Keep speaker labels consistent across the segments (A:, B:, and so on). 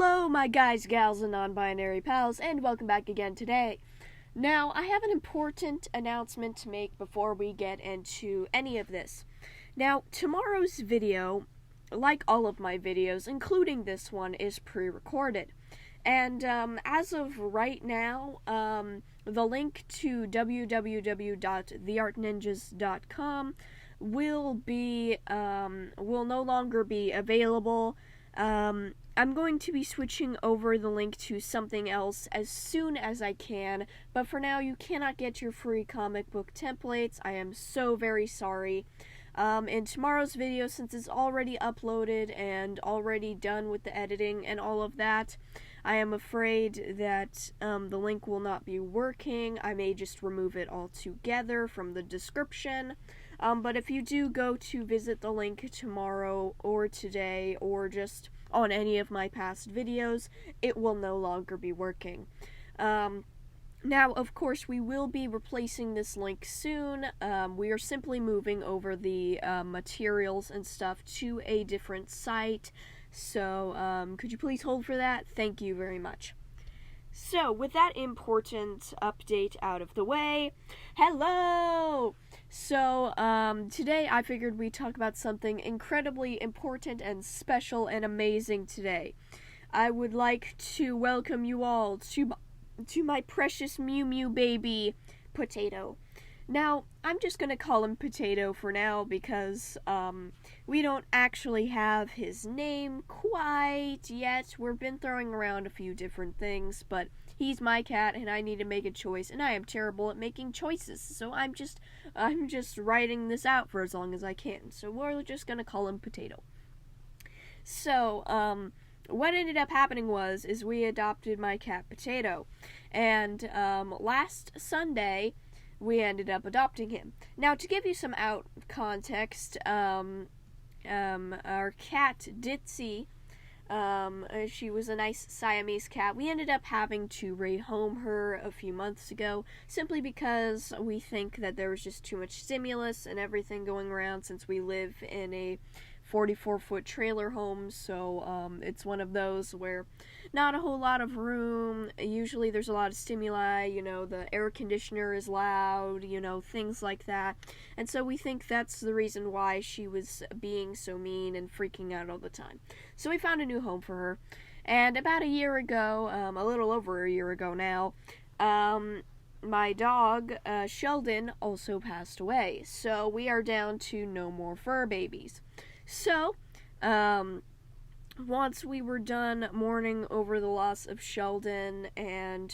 A: Hello, my guys, gals, and non-binary pals, and welcome back again today. Now, I have an important announcement to make before we get into any of this. Now, tomorrow's video, like all of my videos, including this one, is pre-recorded. And as of right now, the link to www.theartninjas.com will no longer be available. I'm going to be switching over the link to something else as soon as I can, but for now you cannot get your free comic book templates. I am so very sorry. In tomorrow's video, since it's already uploaded and already done with the editing and all of that, I am afraid that the link will not be working. I may just remove it altogether from the description. But if you do go to visit the link tomorrow or today or just on any of my past videos, it will no longer be working. Now, of course, we will be replacing this link soon. We are simply moving over the materials and stuff to a different site. So, could you please hold for that? Thank you very much. So, with that important update out of the way, hello! So, today I figured we'd talk about something incredibly important and special and amazing today. I would like to welcome you all to my precious Mew Mew baby, Potato. Now, I'm just gonna call him Potato for now because, we don't actually have his name quite yet. We've been throwing around a few different things, but he's my cat and I need to make a choice, and I am terrible at making choices, so I'm just writing this out for as long as I can. So we're just gonna call him Potato. So, what ended up happening is we adopted my cat Potato, and last Sunday we ended up adopting him. Now, to give you some context, our cat Ditzy, she was a nice Siamese cat. We ended up having to rehome her a few months ago, simply because we think that there was just too much stimulus and everything going around since we live in a 44-foot trailer home, so it's one of those where not a whole lot of room. Usually there's a lot of stimuli, the air conditioner is loud, things like that. And so we think that's the reason why she was being so mean and freaking out all the time. So we found a new home for her. And about a year ago, a little over a year ago now, my dog, Sheldon, also passed away. So we are down to no more fur babies. So, once we were done mourning over the loss of Sheldon and,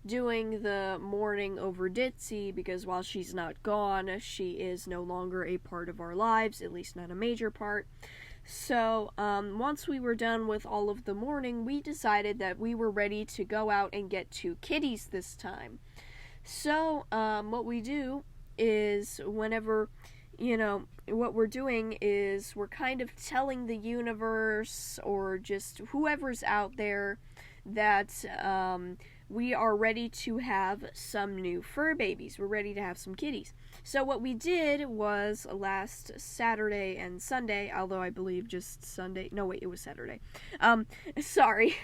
A: doing the mourning over Ditzy, because while she's not gone, she is no longer a part of our lives, at least not a major part. So, once we were done with all of the mourning, we decided that we were ready to go out and get 2 kitties this time. So, what we do is whenever... what we're doing is we're kind of telling the universe or just whoever's out there that we are ready to have some new fur babies. We're ready to have some kitties. So what we did was last Saturday and Sunday, although I believe just Sunday. No, wait, it was Saturday. Sorry.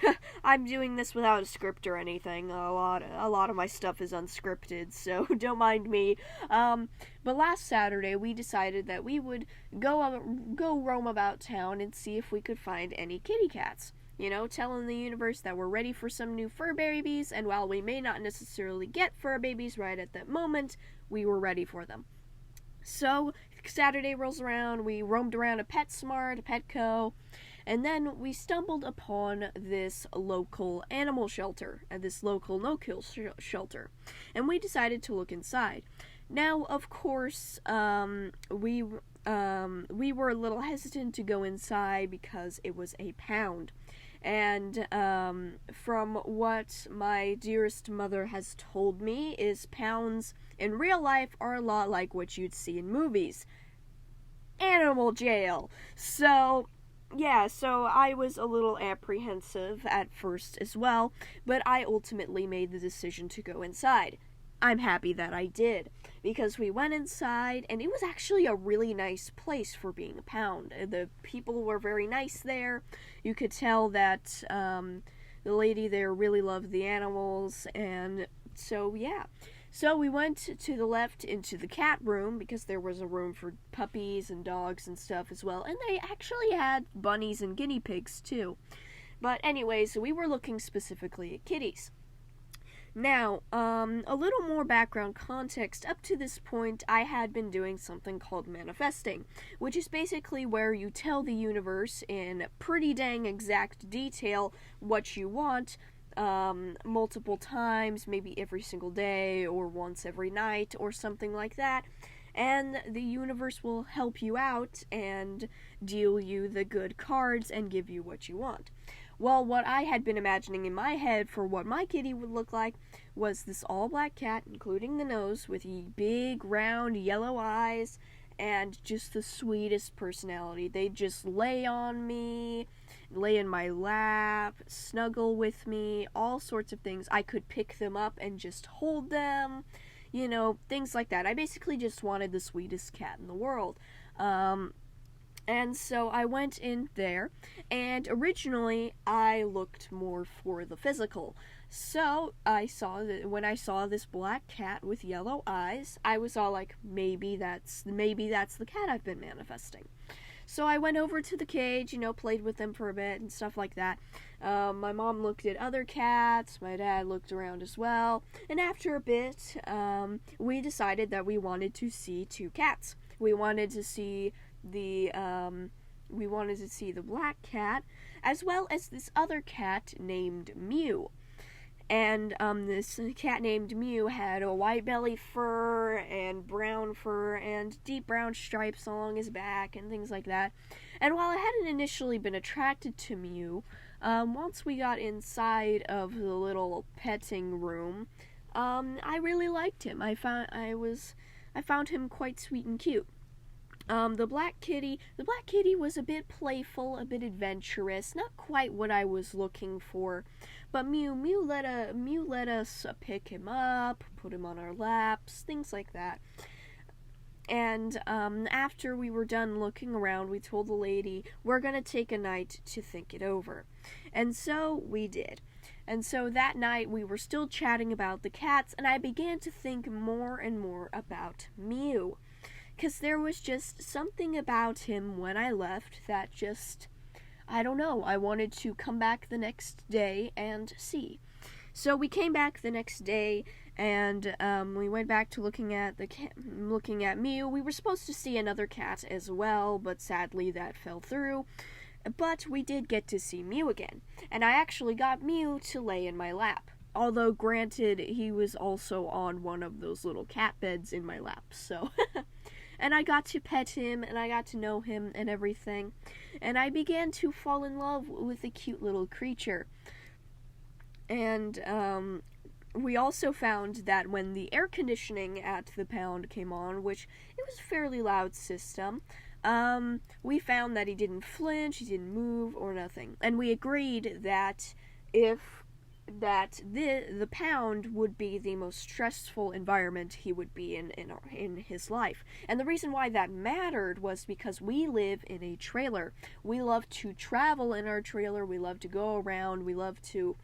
A: I'm doing this without a script or anything. A lot of my stuff is unscripted, so don't mind me. But last Saturday we decided that we would go roam about town and see if we could find any kitty cats. Telling the universe that we're ready for some new fur babies, and while we may not necessarily get fur babies right at that moment, we were ready for them. So, Saturday rolls around, we roamed around a PetSmart, a Petco, and then we stumbled upon this local animal shelter, this local no-kill shelter, and we decided to look inside. Now, of course, we were a little hesitant to go inside because it was a pound. And from what my dearest mother has told me is pounds in real life are a lot like what you'd see in movies. Animal jail. So I was a little apprehensive at first as well, but I ultimately made the decision to go inside. I'm happy that I did, because we went inside and it was actually a really nice place for being a pound. The people were very nice there. You could tell that the lady there really loved the animals, and so yeah. So we went to the left into the cat room, because there was a room for puppies and dogs and stuff as well, and they actually had bunnies and guinea pigs too. But anyways, we were looking specifically at kitties. Now, a little more background context. Up to this point, I had been doing something called manifesting, which is basically where you tell the universe in pretty dang exact detail what you want, multiple times, maybe every single day, or once every night, or something like that, and the universe will help you out and deal you the good cards and give you what you want. Well, what I had been imagining in my head for what my kitty would look like was this all-black cat, including the nose, with big, round, yellow eyes, and just the sweetest personality. They'd just lay on me, lay in my lap, snuggle with me, all sorts of things. I could pick them up and just hold them, things like that. I basically just wanted the sweetest cat in the world. And so I went in there, and originally I looked more for the physical. So I saw that when I saw this black cat with yellow eyes, I was all like, maybe that's the cat I've been manifesting. So I went over to the cage, played with them for a bit and stuff like that. My mom looked at other cats, my dad looked around as well, and after a bit, we decided that we wanted to see two cats. We wanted to see the black cat, as well as this other cat named Mew. And this cat named Mew had a white belly fur and brown fur and deep brown stripes along his back and things like that. And while I hadn't initially been attracted to Mew, once we got inside of the little petting room, I really liked him. I found him quite sweet and cute. The black kitty was a bit playful, a bit adventurous, not quite what I was looking for. But Mew let us pick him up, put him on our laps, things like that. And after we were done looking around, we told the lady we're gonna take a night to think it over. And so we did. And so that night we were still chatting about the cats, and I began to think more and more about Mew. Because there was just something about him when I left that just, I don't know, I wanted to come back the next day and see. So we came back the next day, and we went back to looking at Mew. We were supposed to see another cat as well, but sadly that fell through. But we did get to see Mew again, and I actually got Mew to lay in my lap. Although, granted, he was also on one of those little cat beds in my lap, so... And I got to pet him, and I got to know him and everything. And I began to fall in love with the cute little creature. And we also found that when the air conditioning at the pound came on, which it was a fairly loud system, we found that he didn't flinch, he didn't move, or nothing. And we agreed that the pound would be the most stressful environment he would be in his life. And the reason why that mattered was because we live in a trailer. We love to travel in our trailer, we love to go around, we love to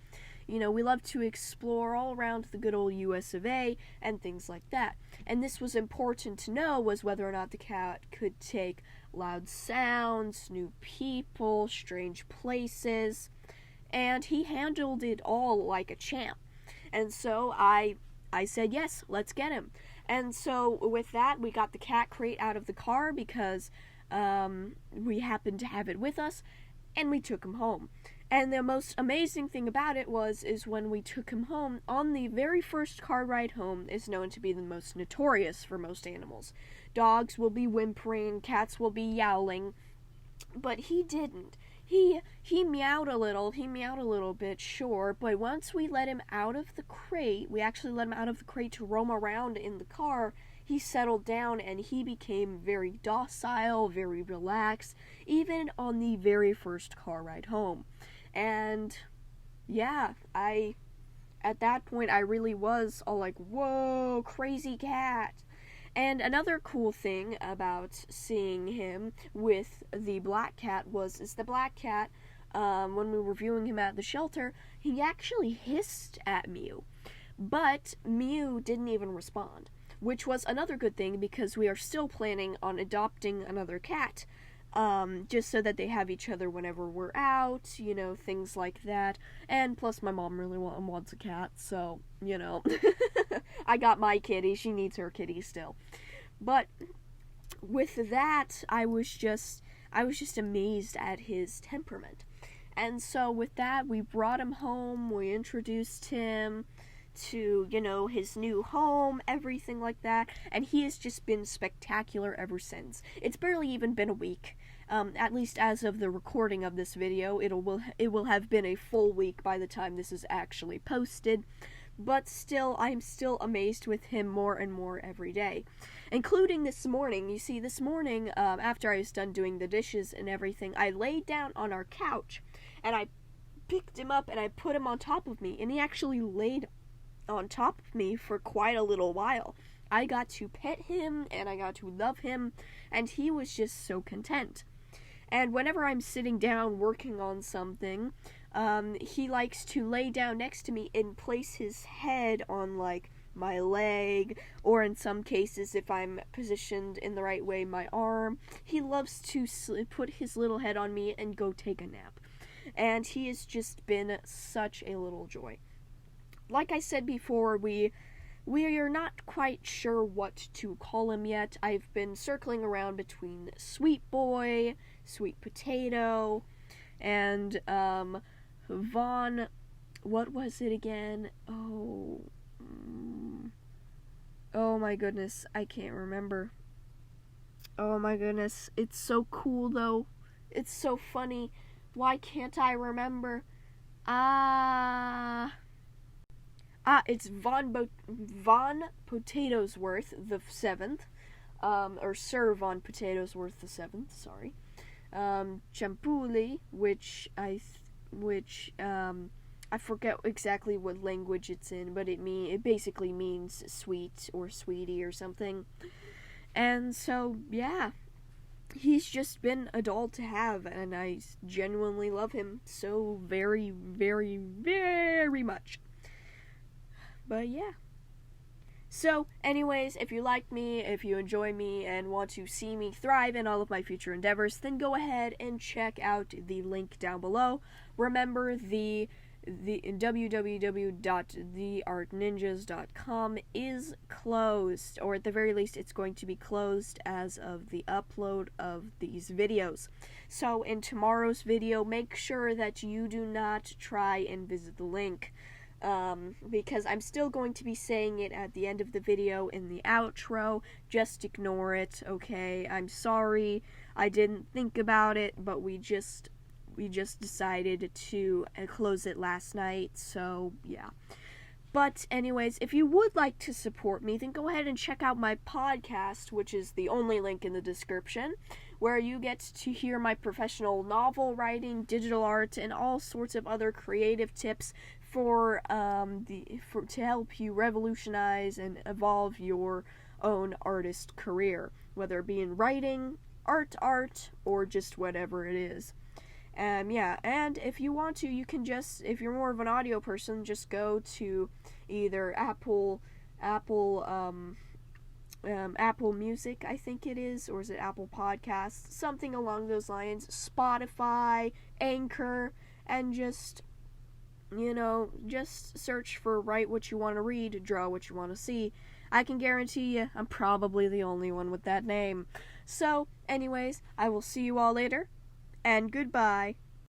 A: explore all around the good old US of A and things like that. And this was important to know, was whether or not the cat could take loud sounds, new people, strange places. And he handled it all like a champ. And so I said, yes, let's get him. And so with that, we got the cat crate out of the car because we happened to have it with us, and we took him home. And the most amazing thing about it is when we took him home, on the very first car ride home is known to be the most notorious for most animals. Dogs will be whimpering, cats will be yowling, but he didn't. He meowed a little bit, sure, but once we let him out of the crate, we actually let him out of the crate to roam around in the car, he settled down and he became very docile, very relaxed, even on the very first car ride home. And yeah, I at that point, I really was all like, whoa, crazy cat. And another cool thing about seeing him with the black cat is the black cat, when we were viewing him at the shelter, he actually hissed at Mew. But Mew didn't even respond, which was another good thing because we are still planning on adopting another cat, just so that they have each other whenever we're out, things like that. And plus my mom really wants a cat, so, I got my kitty, she needs her kitty still. But with that, I was just amazed at his temperament. And so with that, we brought him home, we introduced him to, his new home, everything like that, and he has just been spectacular ever since. It's barely even been a week, at least as of the recording of this video. It will have been a full week by the time this is actually posted, but still, I'm still amazed with him more and more every day. Including this morning. You see, this morning, after I was done doing the dishes and everything, I laid down on our couch, and I picked him up and I put him on top of me, and he actually laid on top of me for quite a little while. I got to pet him, and I got to love him, and he was just so content. And whenever I'm sitting down working on something, he likes to lay down next to me and place his head on, like, my leg, or in some cases, if I'm positioned in the right way, my arm. He loves to put his little head on me and go take a nap. And he has just been such a little joy. Like I said before, we are not quite sure what to call him yet. I've been circling around between Sweet Boy, Sweet Potato, and Vaughn. What was it again? Oh my goodness, I can't remember. Oh my goodness, it's so cool though. It's so funny. Why can't I remember? It's Von Potatosworth the 7th, or Sir Von Potatosworth the 7th, sorry. Champuli, which I forget exactly what language it's in, but it basically means sweet or sweetie or something. And so, yeah, he's just been a doll to have, and I genuinely love him so very, very, very much. But yeah. So, anyways, if you like me, if you enjoy me, and want to see me thrive in all of my future endeavors, then go ahead and check out the link down below. Remember, the www.theartninjas.com is closed, or at the very least, it's going to be closed as of the upload of these videos. So, in tomorrow's video, make sure that you do not try and visit the link. Because I'm still going to be saying it at the end of the video in the outro. Just ignore it, okay? I'm sorry, I didn't think about it, but we just decided to close it last night, so yeah. But anyways, if you would like to support me, then go ahead and check out my podcast, which is the only link in the description, where you get to hear my professional novel writing, digital art, and all sorts of other creative tips to help you revolutionize and evolve your own artist career, whether it be in writing, art, or just whatever it is. Yeah, and if you want to, you can just, if you're more of an audio person, just go to either Apple Music, I think it is, or is it Apple Podcasts, something along those lines, Spotify, Anchor, and just search for write what you want to read, draw what you want to see. I can guarantee you, I'm probably the only one with that name. So, anyways, I will see you all later, and goodbye.